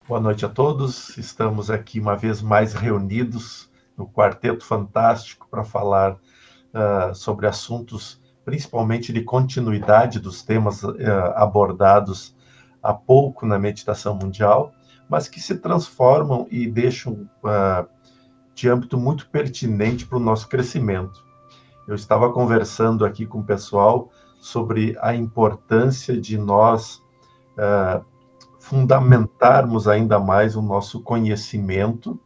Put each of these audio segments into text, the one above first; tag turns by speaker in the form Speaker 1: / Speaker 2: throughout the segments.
Speaker 1: Boa noite a todos. Estamos aqui uma vez mais reunidos no Quarteto Fantástico para falar sobre assuntos, principalmente de continuidade dos temas abordados há pouco na meditação mundial, mas que se transformam e deixam de âmbito muito pertinente para o nosso crescimento. Eu estava conversando aqui com o pessoal sobre a importância de nós fundamentarmos ainda mais o nosso conhecimento,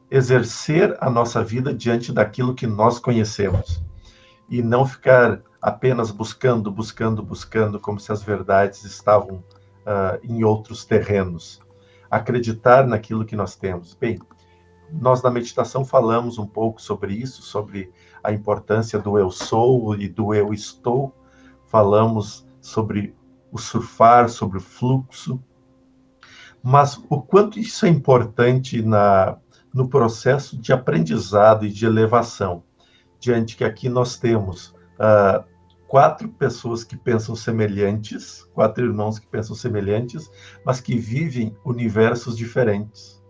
Speaker 1: exercer a nossa vida diante daquilo que nós conhecemos, e não ficar apenas buscando, como se as verdades estavam em outros terrenos. Acreditar naquilo que nós temos. Bem, nós na meditação falamos um pouco sobre isso, sobre a importância do eu sou e do eu estou, falamos sobre o surfar, sobre o fluxo, mas o quanto isso é importante no processo de aprendizado e de elevação, diante que aqui nós temos 4 pessoas que pensam semelhantes, 4 irmãos que pensam semelhantes, mas que vivem universos diferentes.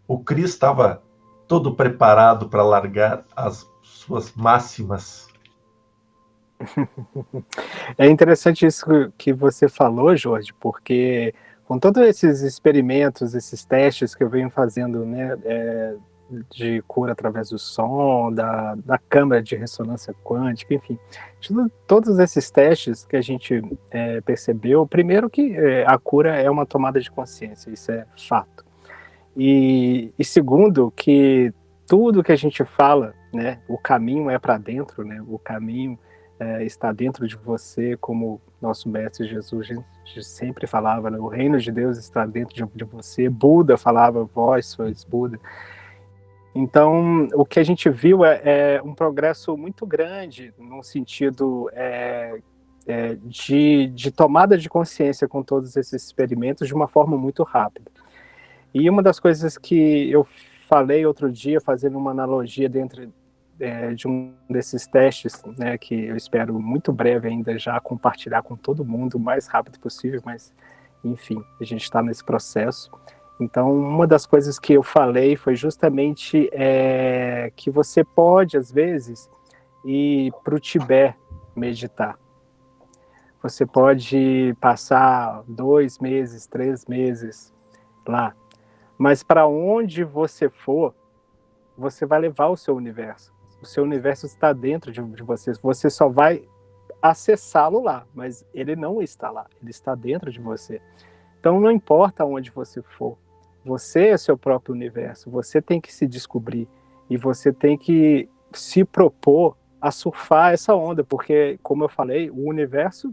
Speaker 1: O Cris estava todo preparado para largar as suas máximas.
Speaker 2: É interessante isso que você falou, Jorge, porque com todos esses experimentos, esses testes que eu venho fazendo, né, de cura através do som, da câmara de ressonância quântica, enfim, todos esses testes que a gente percebeu, primeiro que a cura é uma tomada de consciência, isso é fato. E segundo, que tudo que a gente fala, né, o caminho é para dentro, né, o caminho está dentro de você, como nosso mestre Jesus sempre falava, né? O reino de Deus está dentro de você. Buda falava, vós sois Buda. Então, o que a gente viu é um progresso muito grande no sentido de tomada de consciência com todos esses experimentos de uma forma muito rápida. E uma das coisas que eu falei outro dia, fazendo uma analogia dentro de um desses testes, né, que eu espero muito breve ainda já compartilhar com todo mundo o mais rápido possível, mas enfim, a gente está nesse processo. Então, uma das coisas que eu falei foi justamente que você pode, às vezes, ir para o Tibete meditar. Você pode passar 2 meses, 3 meses lá, mas para onde você for, você vai levar o seu universo. O seu universo está dentro de você. Você só vai acessá-lo lá, mas ele não está lá. Ele está dentro de você. Então, não importa onde você for. Você é seu próprio universo. Você tem que se descobrir. E você tem que se propor a surfar essa onda. Porque, como eu falei, o universo,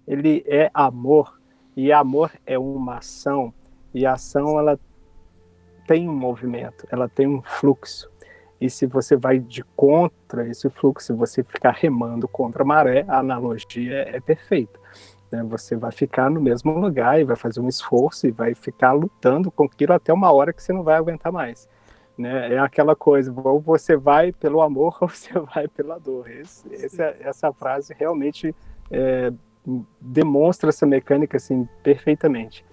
Speaker 2: ele é amor. E amor é uma ação. E a ação, ela tem um movimento. Ela tem um fluxo. E se você vai de contra esse fluxo, se você ficar remando contra a maré, a analogia é perfeita. Né? Você vai ficar no mesmo lugar e vai fazer um esforço e vai ficar lutando com aquilo até uma hora que você não vai aguentar mais. Né? É aquela coisa, ou você vai pelo amor ou você vai pela dor. Essa frase realmente demonstra essa mecânica assim, perfeitamente.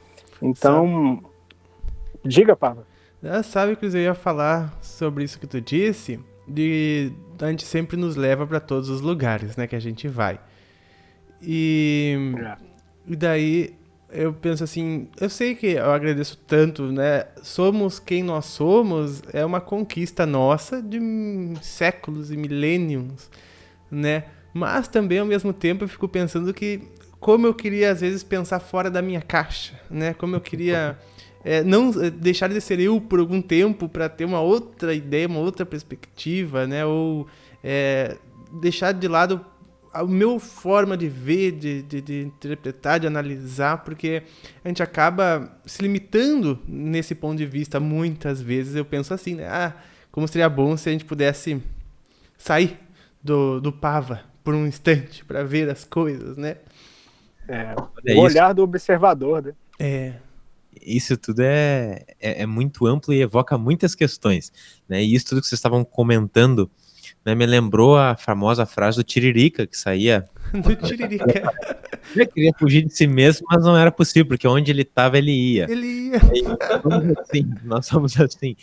Speaker 2: Então, diga, Pava.
Speaker 3: Sabe, Cris, eu ia falar sobre isso que tu disse, a gente sempre nos leva para todos os lugares, né, que a gente vai. E daí eu penso assim, eu sei que eu agradeço tanto, né, somos quem nós somos, é uma conquista nossa de séculos e milênios, né, mas também ao mesmo tempo eu fico pensando que como eu queria às vezes pensar fora da minha caixa, né, como eu queria... não deixar de ser eu por algum tempo para ter uma outra ideia, uma outra perspectiva, né? Ou deixar de lado a minha forma de ver, de interpretar, de analisar, porque a gente acaba se limitando nesse ponto de vista. Muitas vezes eu penso assim, né? Como seria bom se a gente pudesse sair do Pava por um instante para ver as coisas, né?
Speaker 2: O olhar do observador, né?
Speaker 4: Isso tudo é muito amplo e evoca muitas questões, né? E isso tudo que vocês estavam comentando, né, me lembrou a famosa frase do Tiririca, que saía
Speaker 3: do Tiririca.
Speaker 4: Ele queria fugir de si mesmo, mas não era possível, porque onde ele estava, ele ia.
Speaker 3: Ele ia.
Speaker 4: Nós somos assim.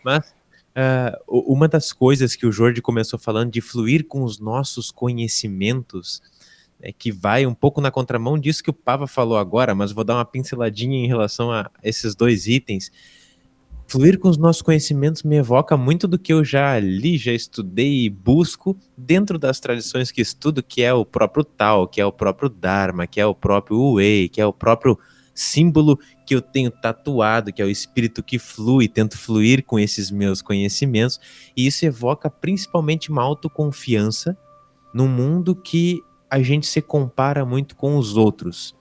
Speaker 4: Mas uma das coisas que o Jorge começou falando de fluir com os nossos conhecimentos, que vai um pouco na contramão disso que o Pava falou agora, mas vou dar uma pinceladinha em relação a esses dois itens. Fluir com os nossos conhecimentos me evoca muito do que eu já li, já estudei e busco dentro das tradições que estudo, que é o próprio Tao, que é o próprio Dharma, que é o próprio Wei, que é o próprio símbolo que eu tenho tatuado, que é o espírito que flui, tento fluir com esses meus conhecimentos, e isso evoca principalmente uma autoconfiança num mundo que a gente se compara muito com os outros.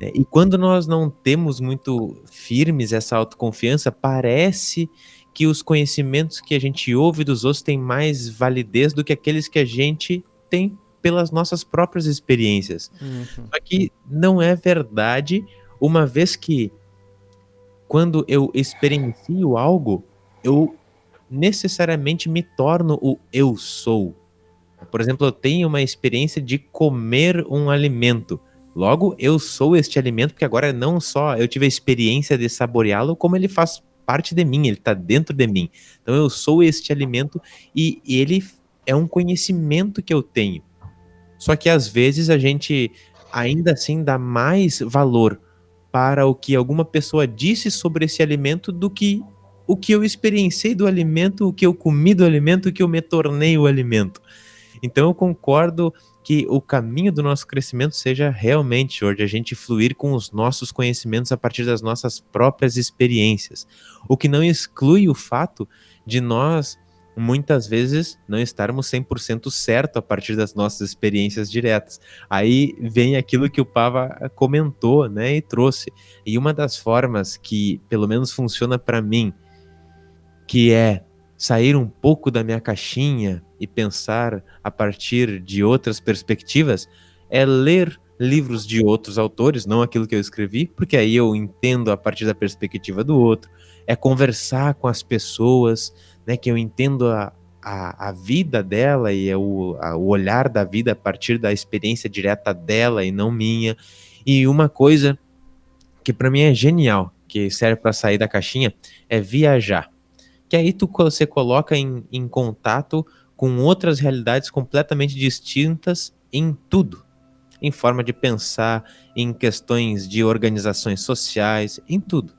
Speaker 4: E quando nós não temos muito firmes essa autoconfiança, parece que os conhecimentos que a gente ouve dos outros têm mais validez do que aqueles que a gente tem pelas nossas próprias experiências. Só que não é verdade, uma vez que quando eu experiencio algo, eu necessariamente me torno o eu sou. Por exemplo, eu tenho uma experiência de comer um alimento. Logo, eu sou este alimento, porque agora não só eu tive a experiência de saboreá-lo, como ele faz parte de mim, ele está dentro de mim. Então eu sou este alimento e ele é um conhecimento que eu tenho. Só que às vezes a gente ainda assim dá mais valor para o que alguma pessoa disse sobre esse alimento do que o que eu experienciei do alimento, o que eu comi do alimento, o que eu me tornei o alimento. Então eu concordo que o caminho do nosso crescimento seja realmente, Jorge, a gente fluir com os nossos conhecimentos a partir das nossas próprias experiências. O que não exclui o fato de nós, muitas vezes, não estarmos 100% certo a partir das nossas experiências diretas. Aí vem aquilo que o Pava comentou, né, e trouxe. E uma das formas que, pelo menos, funciona para mim, que é sair um pouco da minha caixinha e pensar a partir de outras perspectivas, é ler livros de outros autores, não aquilo que eu escrevi, porque aí eu entendo a partir da perspectiva do outro, é conversar com as pessoas, né, que eu entendo a vida dela e o olhar da vida a partir da experiência direta dela e não minha. E uma coisa que para mim é genial, que serve para sair da caixinha, é viajar. Que aí você coloca em contato com outras realidades completamente distintas em tudo. Em forma de pensar, em questões de organizações sociais, em tudo.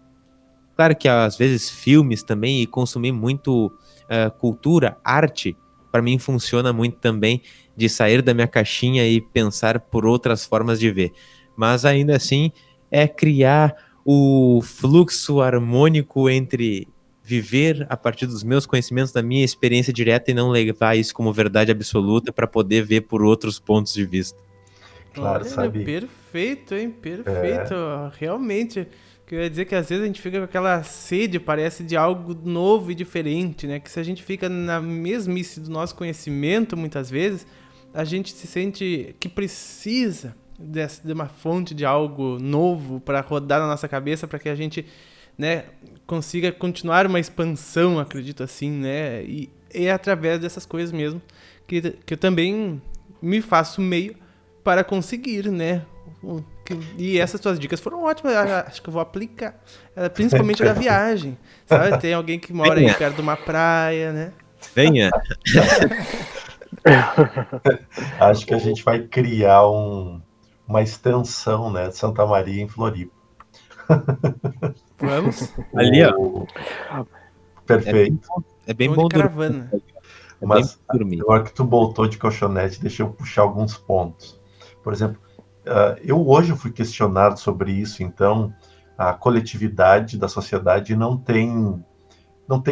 Speaker 4: Claro que às vezes filmes também, e consumir muito cultura, arte, para mim funciona muito também, de sair da minha caixinha e pensar por outras formas de ver. Mas ainda assim, é criar o fluxo harmônico entre viver a partir dos meus conhecimentos, da minha experiência direta, e não levar isso como verdade absoluta para poder ver por outros pontos de vista.
Speaker 1: Claro,
Speaker 3: Olha,
Speaker 1: sabe?
Speaker 3: perfeito, hein? Perfeito. Realmente. Quer dizer que às vezes a gente fica com aquela sede, parece, de algo novo e diferente, né? Que se a gente fica na mesmice do nosso conhecimento, muitas vezes, a gente se sente que precisa de uma fonte de algo novo para rodar na nossa cabeça, para que a gente, né, consiga continuar uma expansão, acredito assim, né? E é através dessas coisas mesmo que eu também me faço meio para conseguir, né? E essas tuas dicas foram ótimas, acho que eu vou aplicar, principalmente da viagem, sabe? Tem alguém que mora aí perto de uma praia, né?
Speaker 4: Venha!
Speaker 1: Acho que a gente vai criar uma extensão, né, de Santa Maria em Floripa.
Speaker 3: Vamos?
Speaker 4: Ali, ó.
Speaker 1: Perfeito.
Speaker 4: É bem
Speaker 3: Vamos
Speaker 4: bom
Speaker 3: de caravana.
Speaker 1: Mas
Speaker 4: dormir.
Speaker 1: agora que tu voltou de colchonete, deixa eu puxar alguns pontos. Por exemplo, eu hoje fui questionado sobre isso, então a coletividade da sociedade não tem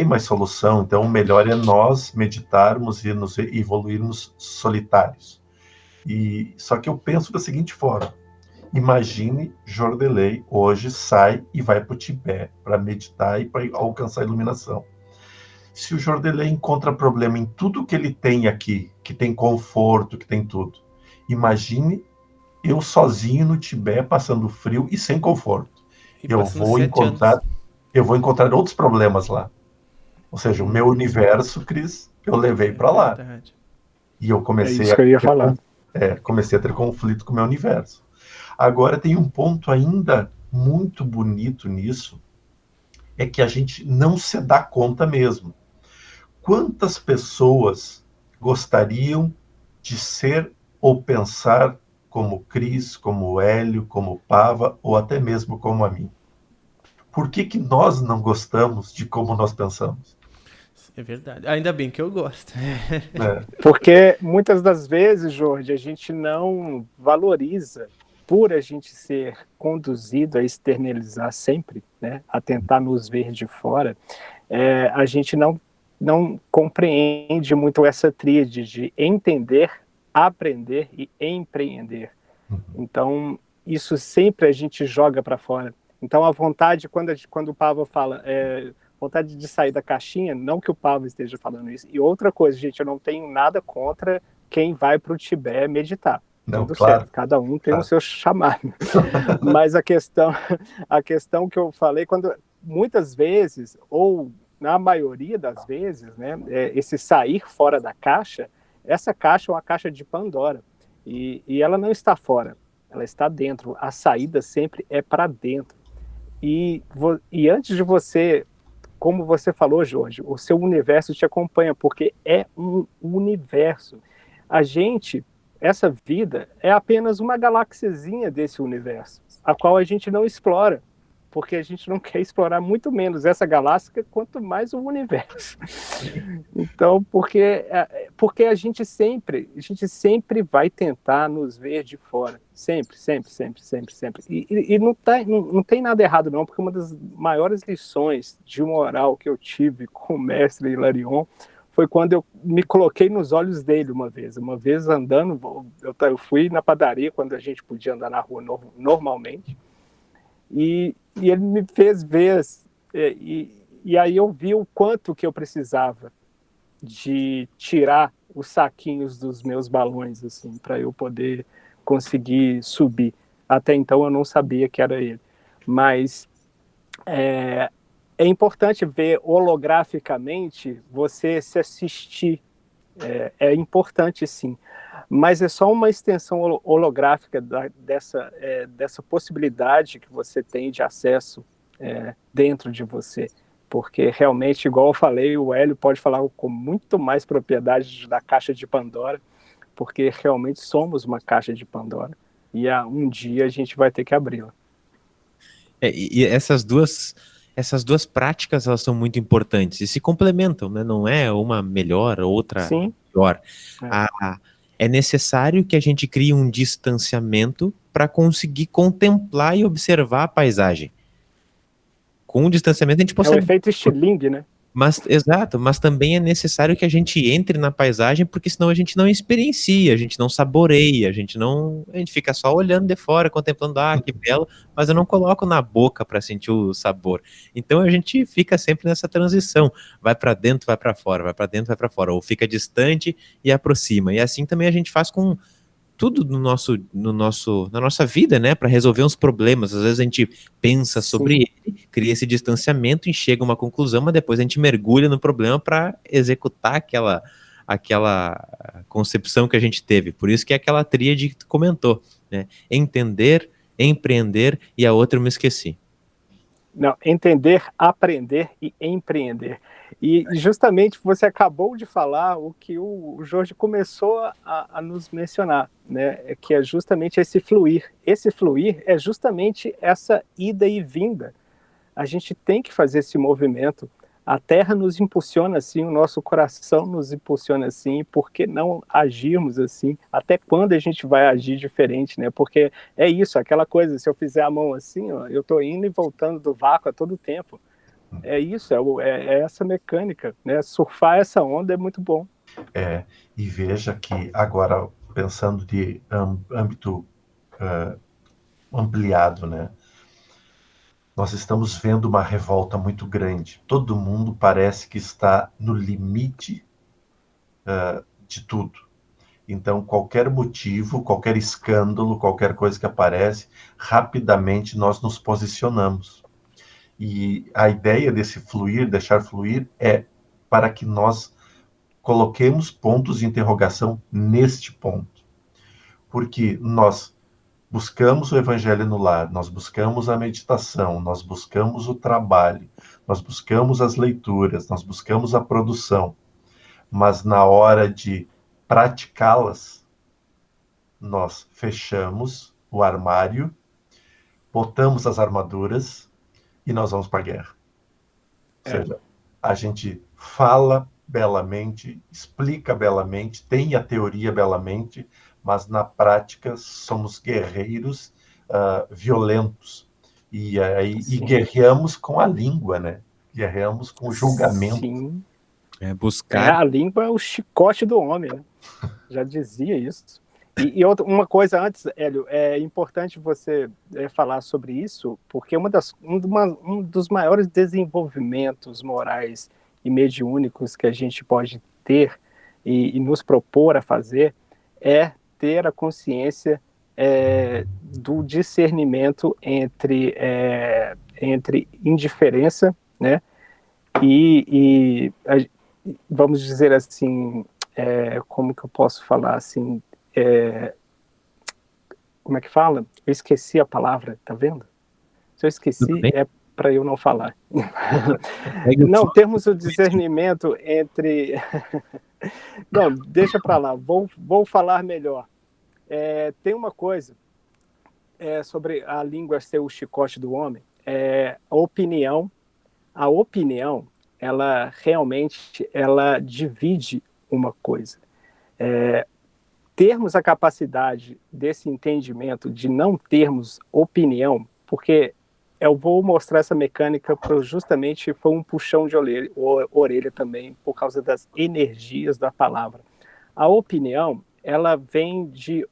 Speaker 1: mais solução, então o melhor é nós meditarmos e nos evoluirmos solitários. Só que eu penso da seguinte forma: imagine Jordelei hoje sai e vai para o Tibete para meditar e para alcançar a iluminação. Se o Jordelei encontra problema em tudo que ele tem aqui, que tem conforto, que tem tudo, imagine eu sozinho no Tibete, passando frio e sem conforto. Eu vou encontrar outros problemas lá. Ou seja, o meu universo, Cris, eu levei para lá.
Speaker 2: É isso que eu ia falar.
Speaker 1: comecei a ter conflito com o meu universo. Agora, tem um ponto ainda muito bonito nisso, é que a gente não se dá conta mesmo. Quantas pessoas gostariam de ser ou pensar como Cris, como Hélio, como Pava, ou até mesmo como a mim? Por que que nós não gostamos de como nós pensamos?
Speaker 3: É verdade. Ainda bem que eu gosto.
Speaker 2: Porque muitas das vezes, Jorge, a gente não valoriza, por a gente ser conduzido a externalizar sempre, né, a tentar nos ver de fora, a gente não compreende muito essa tríade de entender, aprender e empreender. Então, isso sempre a gente joga para fora. Então, a vontade, quando o Pava fala, vontade de sair da caixinha, não que o Pava esteja falando isso. E outra coisa, gente, eu não tenho nada contra quem vai para o Tibete meditar.
Speaker 1: Não,
Speaker 2: Tudo
Speaker 1: claro.
Speaker 2: certo, cada um tem o seu chamado. Mas a questão que eu falei, quando muitas vezes, ou na maioria das vezes, né, esse sair fora da caixa, essa caixa é uma caixa de Pandora. E ela não está fora, ela está dentro. A saída sempre é para dentro. E antes de você, como você falou, Jorge, o seu universo te acompanha, porque é um universo. Essa vida é apenas uma galáxiazinha desse universo, a qual a gente não explora, porque a gente não quer explorar muito menos essa galáxia, quanto mais o universo. Então, porque a gente sempre vai tentar nos ver de fora, sempre. E não tem nada errado não, porque uma das maiores lições de moral que eu tive com o mestre Hilarion foi quando eu me coloquei nos olhos dele uma vez andando, eu fui na padaria quando a gente podia andar na rua normalmente, e ele me fez ver, e aí eu vi o quanto que eu precisava de tirar os saquinhos dos meus balões, assim, para eu poder conseguir subir. Até então eu não sabia que era ele. Mas é importante ver holograficamente você se assistir. É importante, sim. Mas é só uma extensão holográfica dessa possibilidade que você tem de acesso dentro de você. Porque realmente, igual eu falei, o Hélio pode falar com muito mais propriedade da caixa de Pandora, porque realmente somos uma caixa de Pandora. E um dia a gente vai ter que abri-la.
Speaker 4: E essas duas práticas, elas são muito importantes e se complementam, né? Não é uma melhor, outra
Speaker 2: Sim.
Speaker 4: pior. É necessário que a gente crie um distanciamento para conseguir contemplar e observar a paisagem. Com o distanciamento a gente pode...
Speaker 2: É o efeito estilingue, né?
Speaker 4: Exato, mas também é necessário que a gente entre na paisagem, porque senão a gente não experiencia, a gente não saboreia, a gente fica só olhando de fora, contemplando, que belo, mas eu não coloco na boca para sentir o sabor. Então a gente fica sempre nessa transição, vai para dentro, vai para fora, vai para dentro, vai para fora, ou fica distante e aproxima. E assim também a gente faz com tudo na nossa vida, né, para resolver uns problemas. Às vezes a gente pensa sobre ele, cria esse distanciamento e chega a uma conclusão, mas depois a gente mergulha no problema para executar aquela concepção que a gente teve. Por isso que é aquela tríade que tu comentou, né? Entender, empreender e a outra eu me esqueci.
Speaker 2: Não, entender, aprender e empreender. E justamente você acabou de falar o que o Jorge começou a nos mencionar, né? Que é justamente esse fluir. Esse fluir é justamente essa ida e vinda. A gente tem que fazer esse movimento. A Terra nos impulsiona assim, o nosso coração nos impulsiona assim, por que não agirmos assim? Até quando a gente vai agir diferente, né? Porque é isso, aquela coisa, se eu fizer a mão assim, ó, eu estou indo e voltando do vácuo a todo tempo. É isso, é essa mecânica, né? Surfar essa onda é muito bom.
Speaker 1: E veja que agora, pensando de âmbito ampliado, né? Nós estamos vendo uma revolta muito grande. Todo mundo parece que está no limite de tudo. Então, qualquer motivo, qualquer escândalo, qualquer coisa que aparece, rapidamente nós nos posicionamos. E a ideia desse fluir, deixar fluir, é para que nós coloquemos pontos de interrogação neste ponto. porque nós buscamos o evangelho no lar, nós buscamos a meditação, nós buscamos o trabalho, nós buscamos as leituras, nós buscamos a produção, mas na hora de praticá-las, nós fechamos o armário, botamos as armaduras e nós vamos para a guerra. Ou seja, a gente fala belamente, explica belamente, tem a teoria belamente, mas na prática somos guerreiros violentos. E guerreamos com a língua, né? Guerreamos com o julgamento.
Speaker 2: Sim.
Speaker 4: Buscar.
Speaker 2: A língua é o chicote do homem, né? Já dizia isso. E uma coisa antes, Hélio, é importante você falar sobre isso, porque um dos maiores desenvolvimentos morais e mediúnicos que a gente pode ter e nos propor a fazer é ter a consciência do discernimento entre indiferença, né, e vamos dizer assim, como que eu posso falar assim, como é que fala? Eu esqueci a palavra, tá vendo? Se eu esqueci, é para eu não falar. Não, temos o discernimento entre... Não, deixa para lá, vou falar melhor. Tem uma coisa sobre a língua ser o chicote do homem, a opinião, ela realmente, ela divide uma coisa. Termos a capacidade desse entendimento de não termos opinião, porque eu vou mostrar essa mecânica justamente foi um puxão de orelha também, por causa das energias da palavra. A opinião, ela vem de,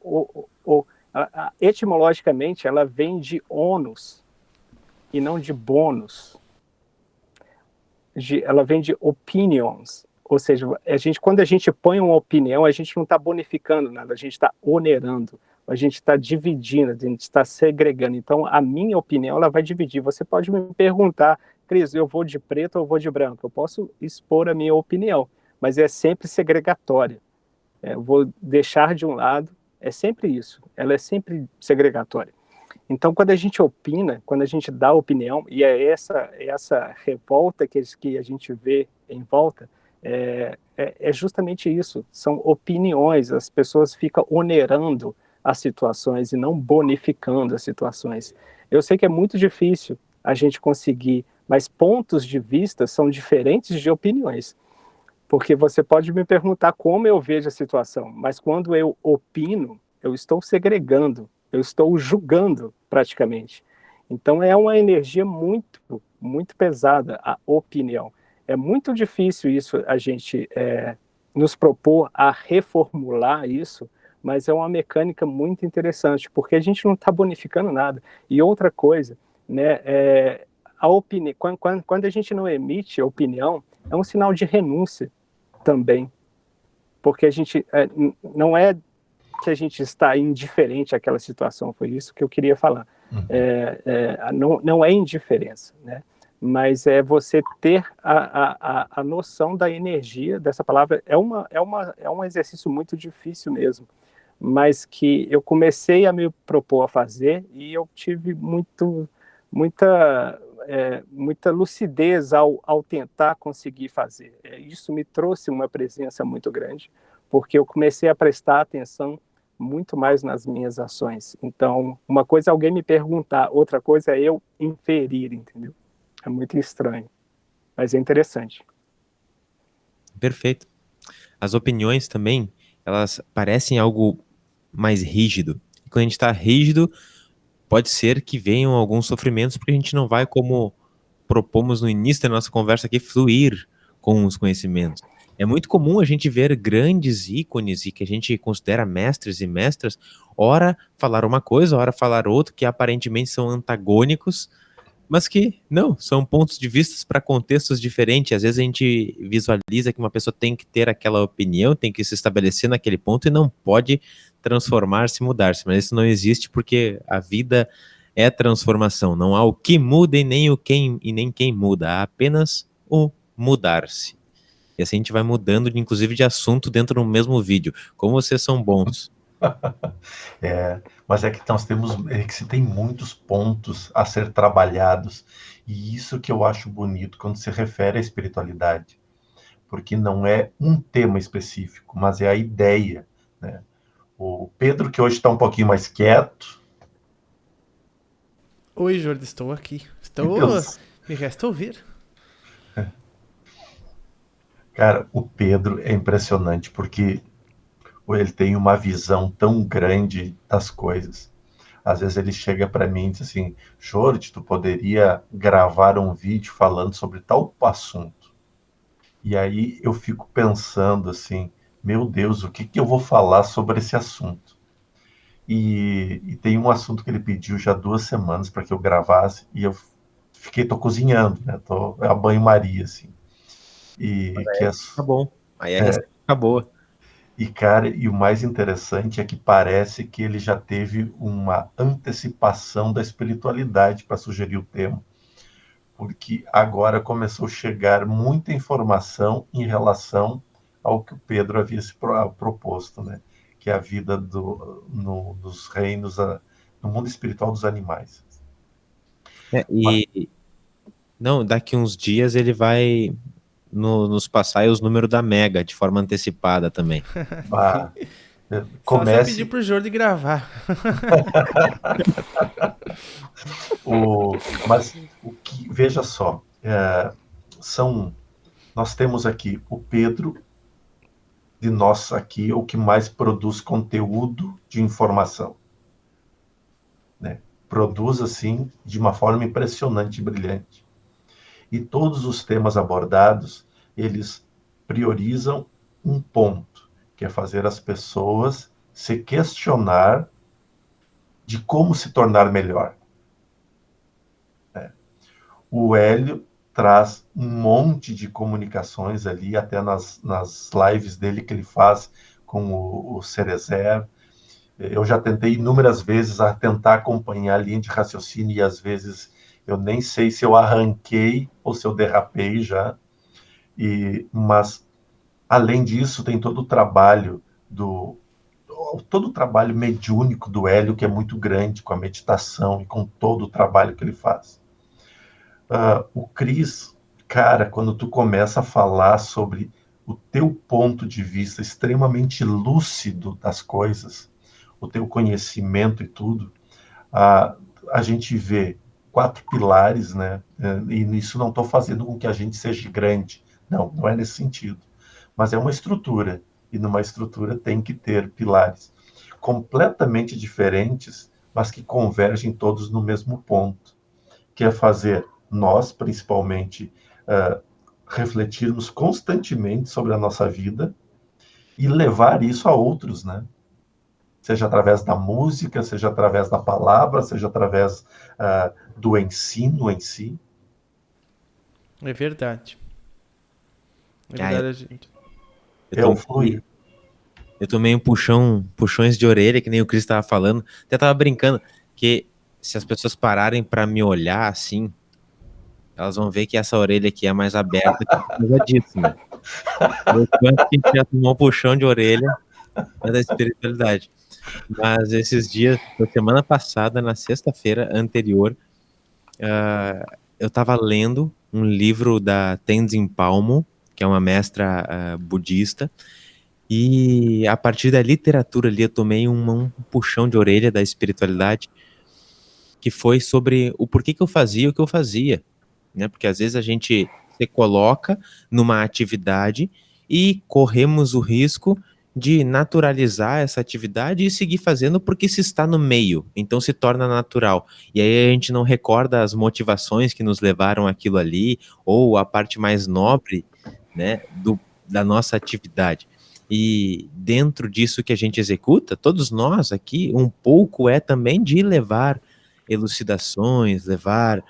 Speaker 2: etimologicamente, ela vem de ônus e não de bônus. Ela vem de opinions. Ou seja, quando a gente põe uma opinião, a gente não está bonificando nada, a gente está onerando, a gente está dividindo, a gente está segregando. Então, a minha opinião, ela vai dividir. Você pode me perguntar, Cris, eu vou de preto ou eu vou de branco? Eu posso expor a minha opinião, mas é sempre segregatória. Eu vou deixar de um lado, é sempre isso, ela é sempre segregatória. Então, quando a gente opina, quando a gente dá opinião, e é essa revolta que a gente vê em volta, é justamente isso, são opiniões, as pessoas ficam onerando as situações e não bonificando as situações. Eu sei que é muito difícil a gente conseguir, mas pontos de vista são diferentes de opiniões, porque você pode me perguntar como eu vejo a situação, mas quando eu opino, eu estou segregando, eu estou julgando praticamente. Então é uma energia muito, muito pesada a opinião. É muito difícil isso, a gente nos propor a reformular isso, mas é uma mecânica muito interessante, porque a gente não está bonificando nada. E outra coisa, né, a opinião, quando a gente não emite opinião, é um sinal de renúncia também, porque a gente não é que a gente está indiferente àquela situação, foi isso que eu queria falar. Não é indiferença, né? Mas é você ter a noção da energia dessa palavra. É um exercício muito difícil mesmo, mas que eu comecei a me propor a fazer e eu tive muita lucidez ao tentar conseguir fazer. Isso me trouxe uma presença muito grande, porque eu comecei a prestar atenção muito mais nas minhas ações. Então, uma coisa é alguém me perguntar, outra coisa é eu inferir, entendeu? É muito estranho, mas é interessante.
Speaker 4: Perfeito. As opiniões também, elas parecem algo mais rígido. E quando a gente está rígido, pode ser que venham alguns sofrimentos, porque a gente não vai, como propomos no início da nossa conversa aqui, fluir com os conhecimentos. É muito comum a gente ver grandes ícones e que a gente considera mestres e mestras, ora falar uma coisa, ora falar outra, que aparentemente são antagônicos, mas que não, são pontos de vista para contextos diferentes. Às vezes a gente visualiza que uma pessoa tem que ter aquela opinião, tem que se estabelecer naquele ponto e não pode transformar-se, mudar-se, mas isso não existe porque a vida é transformação, não há o que muda e nem quem muda, há apenas o mudar-se. E assim a gente vai mudando, inclusive de assunto dentro do mesmo vídeo. Como vocês são bons.
Speaker 1: Mas é que nós temos, é que se tem muitos pontos a ser trabalhados, e isso que eu acho bonito quando se refere à espiritualidade, porque não é um tema específico, mas é a ideia, né? O Pedro, que hoje está um pouquinho mais quieto,
Speaker 3: Oi, Jordi, estou aqui.
Speaker 1: Deus,
Speaker 3: Me resta ouvir.
Speaker 1: cara, o Pedro é impressionante, porque ele tem uma visão tão grande das coisas. Às vezes ele chega para mim e diz assim, Jorge, tu poderia gravar um vídeo falando sobre tal assunto. E aí eu fico pensando assim, meu Deus, o que que eu vou falar sobre esse assunto? E tem um assunto que ele pediu já 2 semanas para que eu gravasse, e eu tô cozinhando, né? Tô a banho-maria, assim. E que é,
Speaker 4: Tá bom. Aí a receita fica boa.
Speaker 1: e, cara, e o mais interessante é que parece que ele já teve uma antecipação da espiritualidade para sugerir o tema, porque agora começou a chegar muita informação em relação ao que o Pedro havia se proposto, né? Que é a vida nos reinos, no mundo espiritual dos animais. Mas,
Speaker 4: E não, daqui uns dias ele vai nos passar aí os números da Mega de forma antecipada também.
Speaker 3: Sim.
Speaker 1: ah,
Speaker 3: Só se eu pedir
Speaker 1: comece
Speaker 3: pro Jordi gravar.
Speaker 1: mas o que, veja só, nós temos aqui o Pedro, de nós aqui, o que mais produz conteúdo de informação, né? Produz, assim, de uma forma impressionante e brilhante. E todos os temas abordados, eles priorizam um ponto, que é fazer as pessoas se questionar de como se tornar melhor. O Hélio traz um monte de comunicações ali, até nas lives dele que ele faz com o Cerezer. Eu já tentei inúmeras vezes a tentar acompanhar a linha de raciocínio, e às vezes eu nem sei se eu arranquei ou se eu derrapei já. Mas, além disso, tem todo o trabalho mediúnico do Hélio, que é muito grande, com a meditação e com todo o trabalho que ele faz. O Cris, cara, quando tu começa a falar sobre o teu ponto de vista extremamente lúcido das coisas, o teu conhecimento e tudo, a, a gente vê 4 pilares, né? E nisso não estou fazendo com que a gente seja grande, não, não é nesse sentido, mas é uma estrutura, e numa estrutura tem que ter pilares completamente diferentes, mas que convergem todos no mesmo ponto, que é fazer nós, principalmente, refletirmos constantemente sobre a nossa vida e levar isso a outros, né? Seja através da música, seja através da palavra, seja através do ensino em si.
Speaker 3: É verdade. É
Speaker 4: Ah,
Speaker 3: verdade, gente.
Speaker 4: eu
Speaker 1: O fluir.
Speaker 4: Eu tomei puxões de orelha, que nem o Cris estava falando. Até tava brincando que se as pessoas pararem para me olhar assim, elas vão ver que essa orelha aqui é mais aberta que por causa disso, né? Eu quanto que a gente já tomou um puxão de orelha é da espiritualidade. Mas esses dias, na semana passada, na sexta-feira anterior, eu estava lendo um livro da Tenzin Palmo, que é uma mestra budista, e a partir da literatura ali eu tomei um puxão de orelha da espiritualidade, que foi sobre o porquê que eu fazia o que eu fazia, né? Porque às vezes a gente se coloca numa atividade e corremos o risco de naturalizar essa atividade e seguir fazendo porque se está no meio, então se torna natural. E aí a gente não recorda as motivações que nos levaram aquilo ali, ou a parte mais nobre, né, da nossa atividade. E dentro disso que a gente executa, todos nós aqui, um pouco é também de levar elucidações, levar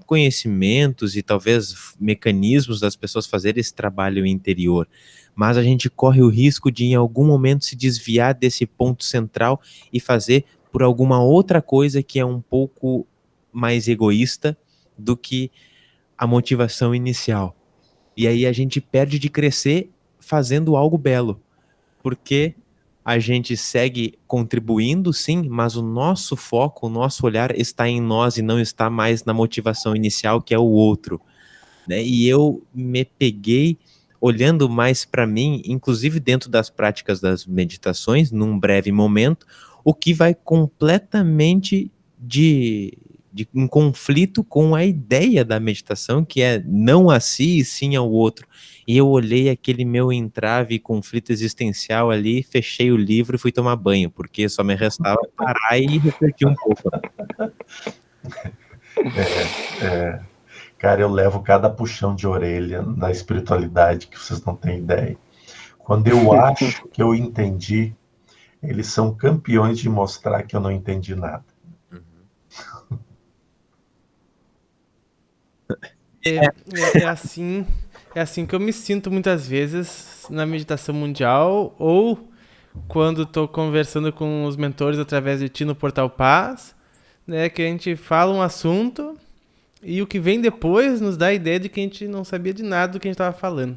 Speaker 4: conhecimentos e talvez mecanismos das pessoas fazerem esse trabalho interior. Mas a gente corre o risco de em algum momento se desviar desse ponto central e fazer por alguma outra coisa que é um pouco mais egoísta do que a motivação inicial. E aí a gente perde de crescer fazendo algo belo, porque a gente segue contribuindo, sim, mas o nosso foco, o nosso olhar está em nós e não está mais na motivação inicial, que é o outro, né? E eu me peguei olhando mais para mim, inclusive dentro das práticas das meditações, num breve momento, o que vai completamente em conflito com a ideia da meditação, que é não a si e sim ao outro. E eu olhei aquele meu entrave e conflito existencial ali, fechei o livro e fui tomar banho, porque só me restava parar e refletir um pouco.
Speaker 1: Cara, eu levo cada puxão de orelha na espiritualidade que vocês não têm ideia. Quando eu acho que eu entendi, eles são campeões de mostrar que eu não entendi nada.
Speaker 3: É assim que eu me sinto muitas vezes na meditação mundial, ou quando estou conversando com os mentores através de ti no Portal Paz, né, que a gente fala um assunto e o que vem depois nos dá a ideia de que a gente não sabia de nada do que a gente estava falando.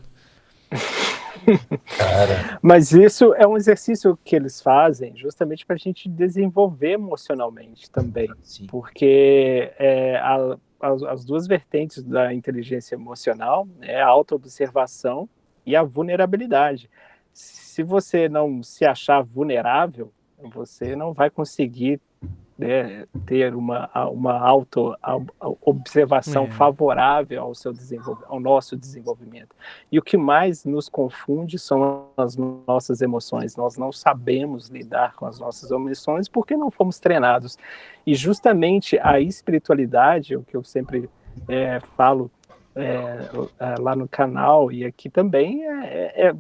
Speaker 1: Cara,
Speaker 2: Mas isso é um exercício que eles fazem justamente para a gente desenvolver emocionalmente também,
Speaker 4: Sim.
Speaker 2: porque as duas vertentes da inteligência emocional é a autoobservação e a vulnerabilidade. Se você não se achar vulnerável, você não vai conseguir, né, ter uma auto-observação favorável ao nosso desenvolvimento. E o que mais nos confunde são as nossas emoções. Nós não sabemos lidar com as nossas emoções porque não fomos treinados. E justamente a espiritualidade, o que eu sempre falo lá no canal e aqui também, é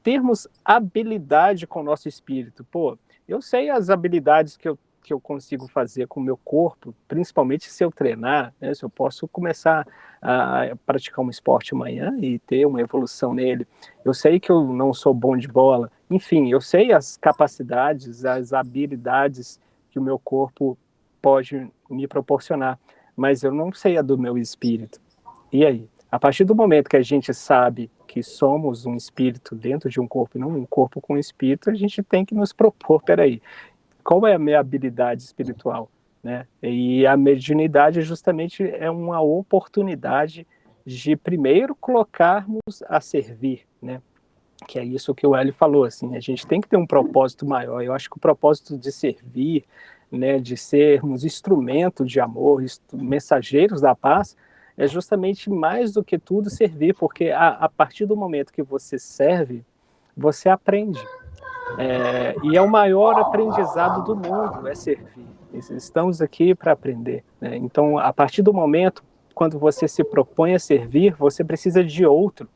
Speaker 2: termos habilidade com o nosso espírito. Pô, eu sei as habilidades que eu consigo fazer com o meu corpo, principalmente se eu treinar, né, se eu posso começar a praticar um esporte amanhã e ter uma evolução nele. Eu sei que eu não sou bom de bola. Enfim, eu sei as capacidades, as habilidades que o meu corpo pode me proporcionar, mas eu não sei a do meu espírito. E aí? A partir do momento que a gente sabe que somos um espírito dentro de um corpo e não um corpo com espírito, a gente tem que nos propor, peraí, qual é a minha habilidade espiritual, né? E a mediunidade justamente é uma oportunidade de primeiro colocarmos a servir, né? Que é isso que o Hélio falou, assim, a gente tem que ter um propósito maior. Eu acho que o propósito de servir, né, de sermos instrumento de amor, mensageiros da paz, é justamente mais do que tudo servir, porque a partir do momento que você serve, você aprende. E é o maior aprendizado do mundo, é servir. Estamos aqui para aprender, né? Então, a partir do momento, quando você se propõe a servir, você precisa de outro.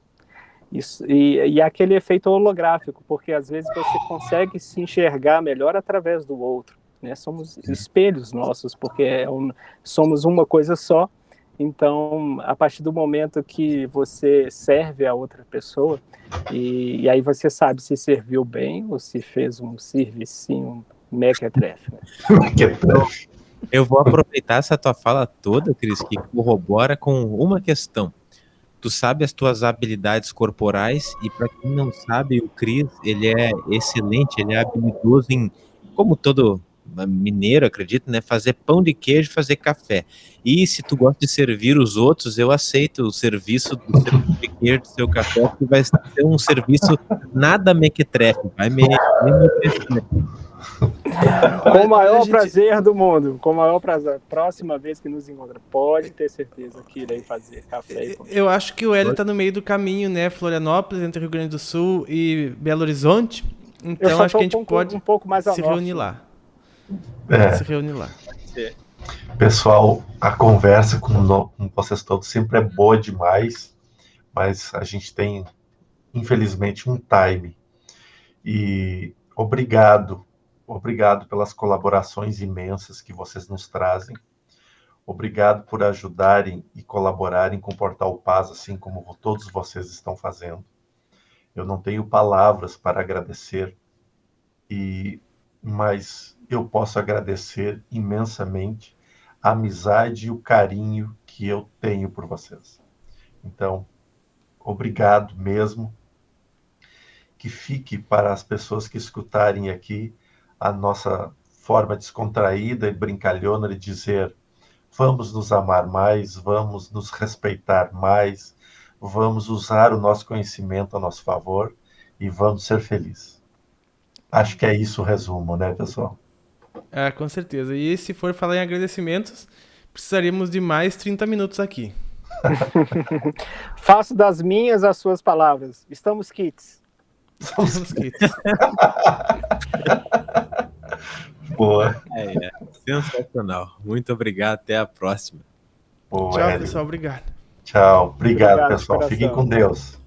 Speaker 2: Isso, e aquele efeito holográfico, porque às vezes você consegue se enxergar melhor através do outro, né? Somos espelhos nossos, porque somos uma coisa só. Então, a partir do momento que você serve a outra pessoa, e aí você sabe se serviu bem ou se fez um servicinho mequetrefe. Né?
Speaker 4: Eu vou aproveitar essa tua fala toda, Cris, que corrobora com uma questão. Tu sabe as tuas habilidades corporais, e para quem não sabe, o Cris, ele é excelente, ele é habilidoso em, como todo mineiro, acredito, né, fazer pão de queijo, fazer café. E se tu gosta de servir os outros, eu aceito o serviço do seu pão de queijo, do seu café, que vai ser um serviço nada mequetrefe, vai me
Speaker 2: com o maior prazer do mundo, com o maior prazer. Próxima vez que nos encontra, pode ter certeza que irei fazer café e pão.
Speaker 3: Eu acho que o Hélio tá no meio do caminho, né? Florianópolis, entre Rio Grande do Sul e Belo Horizonte. Então acho que a gente pode
Speaker 2: um pouco mais
Speaker 3: se reunir lá. Se reunir lá.
Speaker 1: Pessoal, a conversa com vocês todos sempre é boa demais, mas a gente tem, infelizmente, um time. E obrigado pelas colaborações imensas que vocês nos trazem. Obrigado por ajudarem e colaborarem com o Portal Paz, assim como todos vocês estão fazendo. Eu não tenho palavras para agradecer, mas eu posso agradecer imensamente a amizade e o carinho que eu tenho por vocês. Então, obrigado mesmo. que fique para as pessoas que escutarem aqui a nossa forma descontraída e brincalhona de dizer: vamos nos amar mais, vamos nos respeitar mais, vamos usar o nosso conhecimento a nosso favor e vamos ser felizes. Acho que é isso o resumo, né, pessoal?
Speaker 3: Ah, com certeza. E se for falar em agradecimentos, precisaríamos de mais 30 minutos aqui.
Speaker 2: Faço das minhas as suas palavras. Estamos quites.
Speaker 3: Estamos quites.
Speaker 1: Boa.
Speaker 4: Sensacional. Muito obrigado. Até a próxima.
Speaker 1: Boa,
Speaker 3: Tchau,
Speaker 1: Hélio.
Speaker 3: pessoal. Obrigado.
Speaker 1: Tchau. Obrigado,
Speaker 2: Obrigado,
Speaker 1: pessoal.
Speaker 2: de
Speaker 1: Fiquem
Speaker 2: coração.
Speaker 1: com Deus.